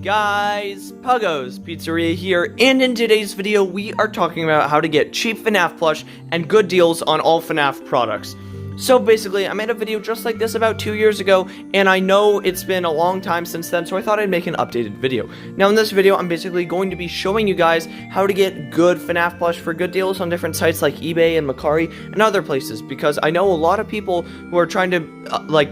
Guys, Puggo's Pizzeria here, and in today's video we are talking about how to get cheap FNAF plush and good deals on all FNAF products. So basically, I made a video just like this about 2 years ago, and I know it's been a long time since then, so I thought I'd make an updated video. Now in this video, I'm basically going to be showing you guys how to get good FNAF plush for good deals on different sites like eBay and Mercari and other places, because I know a lot of people who are trying to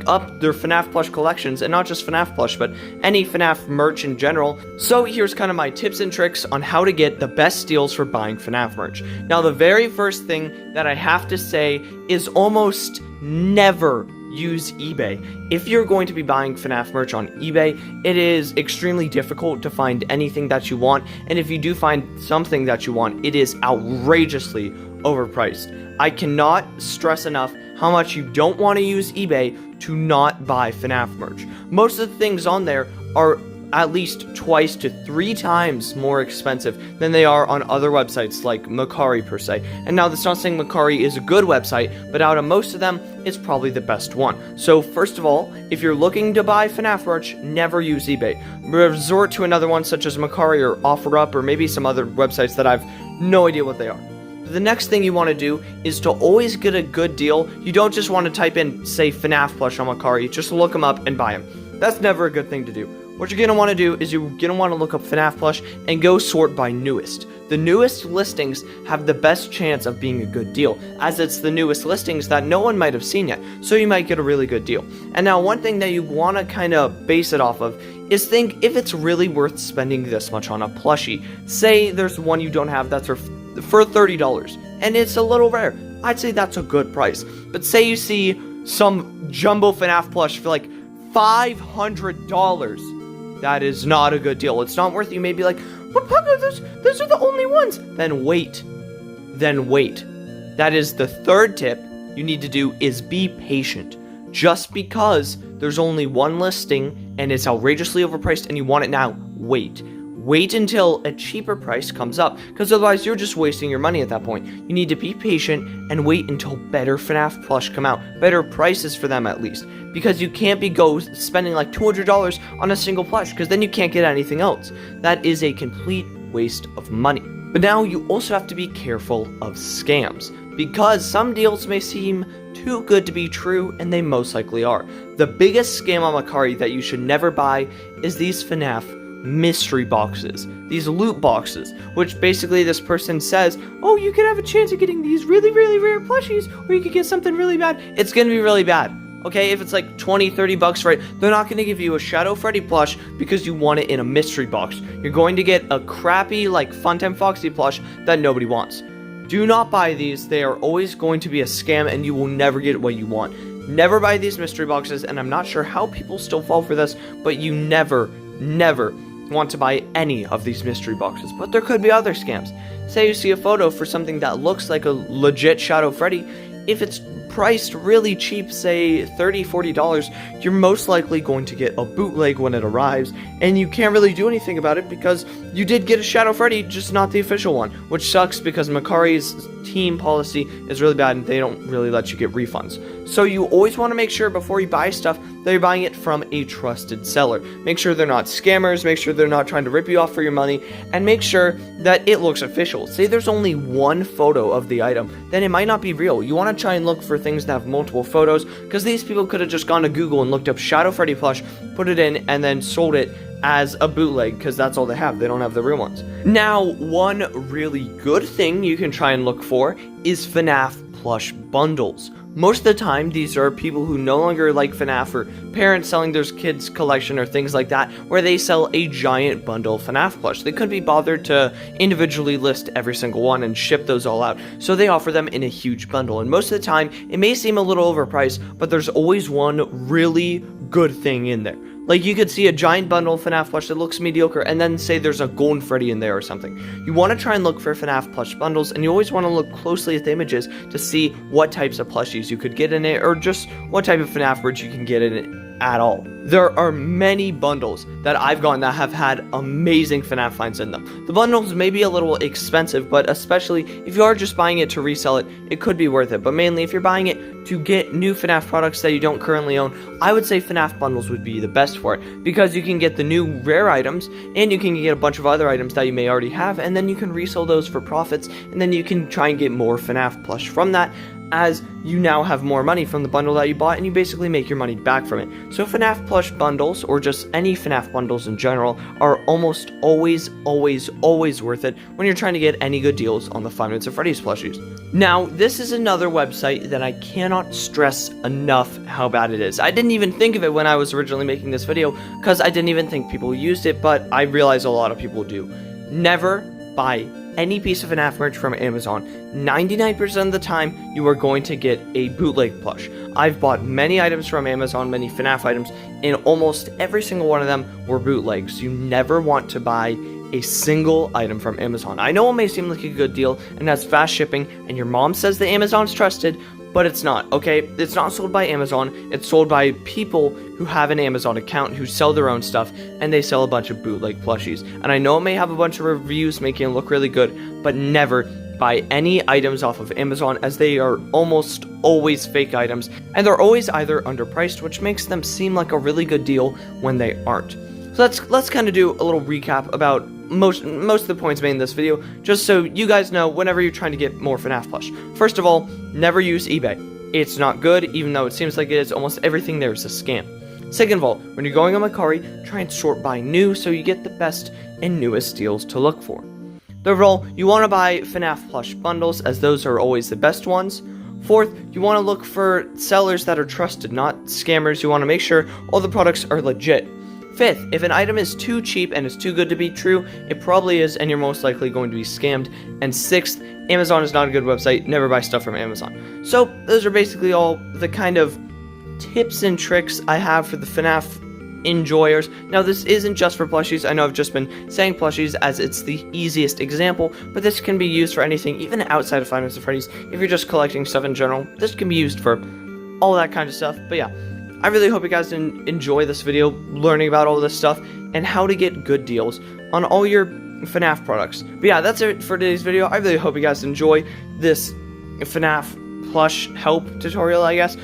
up their FNAF plush collections, and not just FNAF plush, but any FNAF merch in general. So here's kind of my tips and tricks on how to get the best deals for buying FNAF merch. Now the very first thing that I have to say is almost never use eBay. If you're going to be buying FNAF merch on eBay, it is extremely difficult to find anything that you want, and if you do find something that you want, it is outrageously overpriced. I cannot stress enough how much you don't want to use eBay to not buy FNAF merch. Most of the things on there are at least twice to 3 times more expensive than they are on other websites like Mercari per se. And now that's not saying Mercari is a good website, but out of most of them, it's probably the best one. So first of all, if you're looking to buy FNAF merch, never use eBay. Resort to another one such as Mercari or OfferUp or maybe some other websites that I've no idea what they are. The next thing you want to do is to always get a good deal. You don't just want to type in, say, FNAF plush on Mercari, just look them up and buy them. That's never a good thing to do. What you're going to want to do is you're going to want to look up FNAF plush and go sort by newest. The newest listings have the best chance of being a good deal, as it's the newest listings that no one might have seen yet, so you might get a really good deal. And now one thing that you want to kind of base it off of is think if it's really worth spending this much on a plushie. Say there's one you don't have that's for $30, and it's a little rare. I'd say that's a good price. But say you see some jumbo FNAF plush for like $500. That is not a good deal. It's not worth it. You may be like, but Puggo, those are the only ones. Then wait. That is the third tip you need to do, is be patient. Just because there's only one listing and it's outrageously overpriced and you want it now, wait. Wait until a cheaper price comes up, because otherwise you're just wasting your money at that point. You need to be patient and wait until better FNAF plush come out. Better prices for them at least. Because you can't be spending like $200 on a single plush, because then you can't get anything else. That is a complete waste of money. But now you also have to be careful of scams, because some deals may seem too good to be true, and they most likely are. The biggest scam on Mercari that you should never buy is these FNAF mystery boxes, these loot boxes, which basically this person says, oh, you could have a chance of getting these really, really rare plushies, or you could get something really bad. It's gonna be really bad. Okay, if it's like 20, 30 bucks for it, they're not going to give you a Shadow Freddy plush because you want it in a mystery box. You're going to get a crappy, like, Funtime Foxy plush that nobody wants. Do not buy these. They are always going to be a scam, and you will never get what you want. Never buy these mystery boxes, and I'm not sure how people still fall for this, but you never want to buy any of these mystery boxes. But there could be other scams. Say you see a photo for something that looks like a legit Shadow Freddy. If it's priced really cheap, say $30, $40, you're most likely going to get a bootleg when it arrives, and you can't really do anything about it because you did get a Shadow Freddy, just not the official one, which sucks because Mercari's team policy is really bad and they don't really let you get refunds. So you always want to make sure before you buy stuff that you're buying it from a trusted seller. Make sure they're not scammers, make sure they're not trying to rip you off for your money, and make sure that it looks official. Say there's only one photo of the item, then it might not be real. You want to try and look for things that have multiple photos, because these people could have just gone to Google and looked up Shadow Freddy plush, put it in, and then sold it as a bootleg, because that's all they have. They don't have the real ones. Now, one really good thing you can try and look for is FNAF plush bundles. Most of the time, these are people who no longer like FNAF, or parents selling their kids' collection or things like that, where they sell a giant bundle of FNAF plush. They couldn't be bothered to individually list every single one and ship those all out, so they offer them in a huge bundle. And most of the time, it may seem a little overpriced, but there's always one really good thing in there. Like, you could see a giant bundle of FNAF plush that looks mediocre, and then say there's a golden Freddy in there or something. You want to try and look for FNAF plush bundles, and you always want to look closely at the images to see what types of plushies you could get in it, or just what type of FNAF merch you can get in it at all. There are many bundles that I've gotten that have had amazing FNAF finds in them. The bundles may be a little expensive, but especially if you are just buying it to resell it, it could be worth it. But mainly if you're buying it to get new FNAF products that you don't currently own, I would say FNAF bundles would be the best best for it, because you can get the new rare items, and you can get a bunch of other items that you may already have, and then you can resell those for profits, and then you can try and get more FNAF plush from that, as you now have more money from the bundle that you bought, and you basically make your money back from it. So FNAF plush bundles, or just any FNAF bundles in general, are almost always worth it when you're trying to get any good deals on the 5 Nights at Freddy's plushies. Now, this is another website that I cannot stress enough how bad it is. I didn't even think of it when I was originally making this video, because I didn't even think people used it, but I realize a lot of people do. Never buy any piece of FNAF merch from Amazon. 99% of the time, you are going to get a bootleg plush. I've bought many items from Amazon, many FNAF items, and almost every single one of them were bootlegs. You never want to buy a single item from Amazon. I know it may seem like a good deal and has fast shipping, and your mom says that Amazon's trusted, but it's not, okay? It's not sold by Amazon, it's sold by people who have an Amazon account, who sell their own stuff, and they sell a bunch of bootleg plushies. And I know it may have a bunch of reviews making it look really good, but never buy any items off of Amazon, as they are almost always fake items, and they're always either underpriced, which makes them seem like a really good deal when they aren't. So let's kind of do a little recap about most of the points made in this video, just so you guys know whenever you're trying to get more FNAF plush. First of all, never use eBay. It's not good, even though it seems like it is. Almost everything there is a scam. Second of all, when you're going on Mercari, try and sort by new so you get the best and newest deals to look for. Third of all, you want to buy FNAF plush bundles, as those are always the best ones. Fourth, you want to look for sellers that are trusted, not scammers. You want to make sure all the products are legit. Fifth, if an item is too cheap and is too good to be true, it probably is, and you're most likely going to be scammed. And sixth, Amazon is not a good website. Never buy stuff from Amazon. So those are basically all the kind of tips and tricks I have for the FNAF enjoyers. Now, this isn't just for plushies. I know I've just been saying plushies as it's the easiest example, but this can be used for anything, even outside of 5 Nights at Freddy's. If you're just collecting stuff in general, this can be used for all that kind of stuff. But yeah, I really hope you guys enjoy this video, learning about all this stuff and how to get good deals on all your FNAF products. But yeah, that's it for today's video. I really hope you guys enjoy this FNAF plush help tutorial, I guess.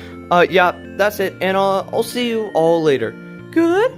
Yeah, that's it, and I'll see you all later. Good